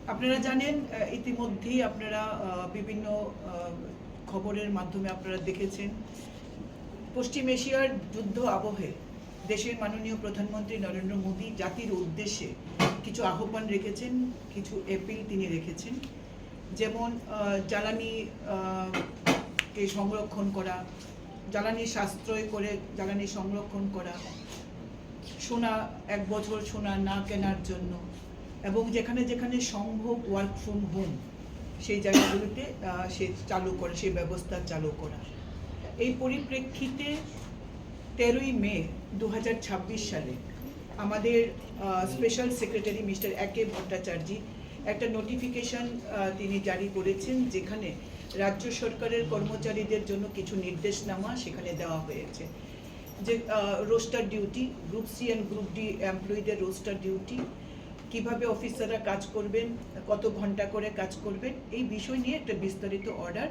আপনারা জানেন, ইতিমধ্যেই আপনারা বিভিন্ন খবরের মাধ্যমে আপনারা দেখেছেন, পশ্চিম এশিয়ার যুদ্ধ আবহে দেশের মাননীয় প্রধানমন্ত্রী নরেন্দ্র মোদী জাতির উদ্দেশ্যে কিছু আহ্বান রেখেছেন, কিছু অ্যাপিল তিনি রেখেছেন। যেমন জ্বালানি কে সংরক্ষণ করা, জ্বালানি সাশ্রয় করে জ্বালানি সংরক্ষণ করা, সোনা 1 বছর সোনা না কেনার জন্য, এবং যেখানে যেখানে সম্ভব ওয়ার্ক ফ্রম হোম সেই জায়গাগুলিতে সে চালু করে, সেই ব্যবস্থা চালু করা। এই পরিপ্রেক্ষিতে 13ই মে 2026 সালে আমাদের স্পেশাল সেক্রেটারি মিস্টার একে ভট্টাচার্য একটা নোটিফিকেশন তিনি জারি করেছেন, যেখানে রাজ্য সরকারের কর্মচারীদের জন্য কিছু নির্দেশনামা সেখানে দেওয়া হয়েছে। যে roster duty, group C and group D এমপ্লয়ীদের রোস্টার ডিউটি, কিভাবে অফিসাররা কাজ করবেন, কত ঘন্টা করে কাজ করবেন, এই বিষয় নিয়ে একটা বিস্তারিত অর্ডার,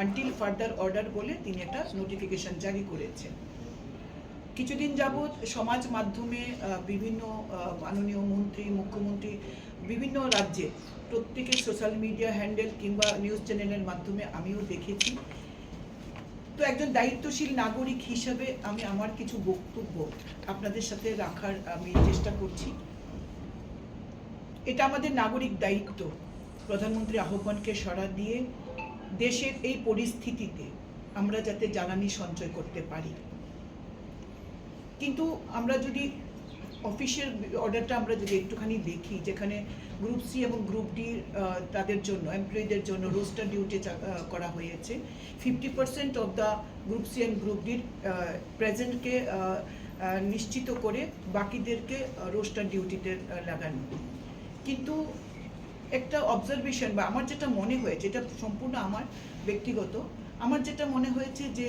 আনটিল ফার্দার অর্ডার বলে তিনি একটা নোটিফিকেশন জারি করেছেন। কিছুদিন যাবৎ সমাজ মাধ্যমে বিভিন্ন মাননীয় মন্ত্রী, মুখ্যমন্ত্রী বিভিন্ন রাজ্যে প্রত্যেকের সোশ্যাল মিডিয়া হ্যান্ডেল কিংবা নিউজ চ্যানেলের মাধ্যমে আমিও দেখেছি। তো একজন দায়িত্বশীল নাগরিক হিসাবে আমি আমার কিছু বক্তব্য আপনাদের সাথে রাখার আমি চেষ্টা করছি। এটা আমাদের নাগরিক দায়িত্ব প্রধানমন্ত্রী আহ্বানকে সাড়া দিয়ে দেশের এই পরিস্থিতিতে আমরা যাতে জ্বালানি সঞ্চয় করতে পারি। কিন্তু আমরা যদি অফিসের অর্ডারটা আমরা যদি একটুখানি দেখি, যেখানে গ্রুপ সি এবং গ্রুপ ডি তাদের জন্য এমপ্লয়ীদের জন্য রোস্টার ডিউটি করা হয়েছে, 50% of the group C and group ডির প্রেজেন্টকে নিশ্চিত করে বাকিদেরকে রোস্টার ডিউটিতে লাগানো। কিন্তু একটা অবজারভেশন বা আমার যেটা মনে হয়েছে, এটা সম্পূর্ণ আমার ব্যক্তিগত, আমার যেটা মনে হয়েছে যে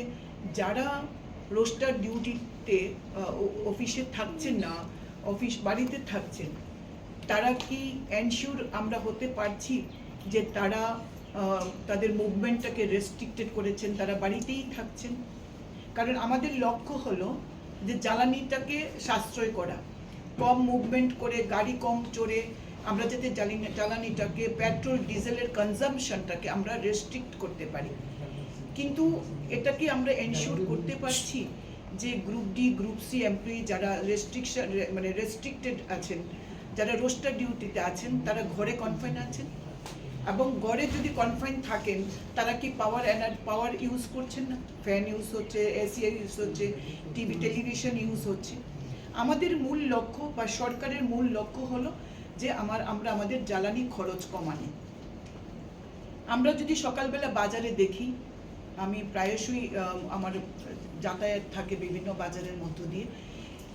যারা রোস্টার ডিউটিতে অফিসে থাকছেন না, অফিস বাড়িতে থাকছেন, তারা কি এনশিওর আমরা হতে পারছি যে তারা তাদের মুভমেন্টটাকে রেস্ট্রিক্টেড করেছেন, তারা বাড়িতেই থাকছেন? কারণ আমাদের লক্ষ্য হলো যে জ্বালানিটাকে সাশ্রয় করা, কম মুভমেন্ট করে, গাড়ি কম চড়ে আমরা যাতে জ্বালানিটাকে, পেট্রোল ডিজেলের কনজামশনটাকে আমরা রেস্ট্রিক্ট করতে পারি। কিন্তু এটা কি আমরা এনশিওর করতে পারছি যে group D, group C employee যারা রেস্ট্রিক্টেড আছেন, যারা রোস্টার ডিউটিতে আছেন, তারা ঘরে কনফাইন আছেন? এবং ঘরে যদি কনফাইন থাকেন, তারা কি পাওয়ার ইউজ করছেন না? ফ্যান ইউজ হচ্ছে, এসি ইউজ হচ্ছে, টেলিভিশন ইউজ হচ্ছে। আমাদের মূল লক্ষ্য বা সরকারের মূল লক্ষ্য হলো যে আমরা আমাদের জ্বালানি খরচ কমানো। আমরা যদি সকালবেলা বাজারে দেখি, আমি প্রায়শই আমার যাতায়াত থাকে বিভিন্ন বাজারের মধ্য দিয়ে,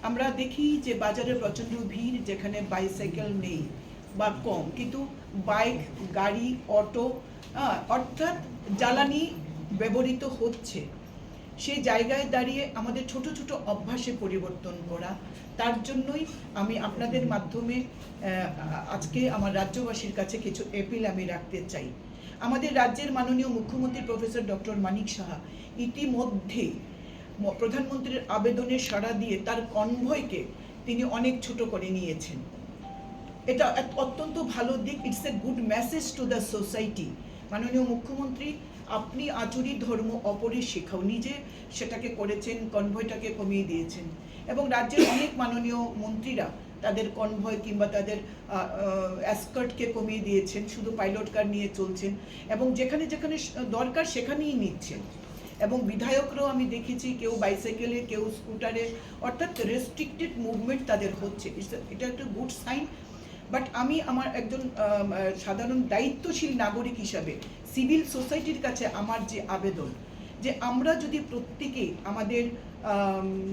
আমরা দেখি যে বাজারে প্রচণ্ড ভিড়, যেখানে বাইসাইকেল নেই বা কম, কিন্তু বাইক, গাড়ি, অটো, অর্থাৎ জ্বালানি ব্যবহৃত হচ্ছে। সেই জায়গায় দাঁড়িয়ে আমাদের ছোট ছোট অভ্যাসে পরিবর্তন করা, তার জন্যই আমি আপনাদের মাধ্যমে আজকে আমার রাজ্যবাসীর কাছে কিছু অ্যাপিল আমি রাখতে চাই। আমাদের রাজ্যের মাননীয় মুখ্যমন্ত্রী প্রফেসর ডক্টর মানিক সাহা ইতিমধ্যেই প্রধানমন্ত্রীর আবেদনের সাড়া দিয়ে তার কনভয়কে তিনি অনেক ছোট করে নিয়েছেন। এটা অত্যন্ত ভালো দিক, it's a good message to the society. মাননীয় মুখ্যমন্ত্রী, আপনি আচরি ধর্ম অপরে শেখাও, নিজে সেটাকে করেছেন, কনভয়টাকে কমিয়ে দিয়েছেন। এবং রাজ্যের অনেক মাননীয় মন্ত্রীরা তাদের কনভয় কিংবা তাদের অ্যাসকর্টকে কমিয়ে দিয়েছেন, শুধু পাইলট কার নিয়ে চলছেন এবং যেখানে যেখানে দরকার সেখানেই নিচ্ছেন। এবং বিধায়করাও আমি দেখেছি কেউ বাইসাইকেলে, কেউ স্কুটারে, অর্থাৎ রেস্ট্রিক্টেড মুভমেন্ট তাদের হচ্ছে। এটা একটা গুড সাইন। বাট আমি আমার একজন সাধারণ দায়িত্বশীল নাগরিক হিসাবে সিভিল সোসাইটির কাছে আমার যে আবেদন, যে আমরা যদি প্রত্যেকেই আমাদের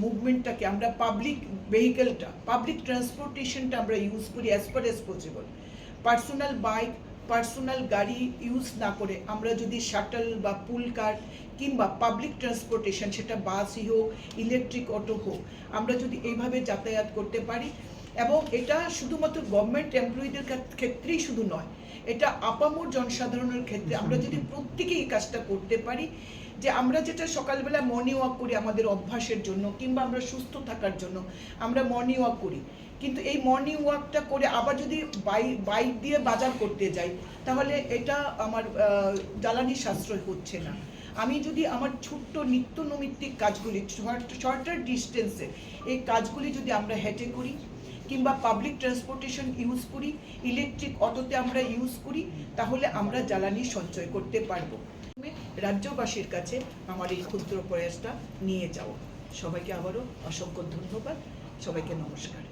মুভমেন্টটাকে, আমরা পাবলিক ভেহিকেলটা, পাবলিক ট্রান্সপোর্টেশনটা আমরা ইউজ করি as per as possible. Personal bike, personal গাড়ি ইউজ না করে আমরা যদি শাটল বা পুল কার কিংবা পাবলিক ট্রান্সপোর্টেশন, সেটা বাসই হোক, ইলেকট্রিক অটো হোক, আমরা যদি এইভাবে যাতায়াত করতে পারি, এবং এটা শুধুমাত্র গভর্নমেন্ট এমপ্লয়ীদের ক্ষেত্রেই শুধু নয়, এটা আপামর জনসাধারণের ক্ষেত্রে আমরা যদি প্রত্যেকে এই কাজটা করতে পারি, যে আমরা যেটা সকালবেলা মর্নিং ওয়াক করি আমাদের অভ্যাসের জন্য কিংবা আমরা সুস্থ থাকার জন্য আমরা মর্নিং ওয়াক করি, কিন্তু এই মর্নিং ওয়াকটা করে আবার যদি বাইক দিয়ে বাজার করতে যাই তাহলে এটা আমার জ্বালানি সাশ্রয় হচ্ছে না। আমি যদি আমার ছোট্ট নিত্য নৈমিত্তিক কাজগুলি শর্টার ডিস্টেন্সে এই কাজগুলি যদি আমরা হেঁটে করি কিংবা পাবলিক ট্রান্সপোর্টেশন ইউজ করি, ইলেকট্রিক অটোতে আমরা ইউজ করি, তাহলে আমরা জ্বালানি সঞ্চয় করতে পারবো। রাজ্যবাসীর কাছে আমার এই ক্ষুদ্র প্রয়াসটা নিয়ে যাও। সবাইকে আবারও অসংখ্য ধন্যবাদ, সবাইকে নমস্কার।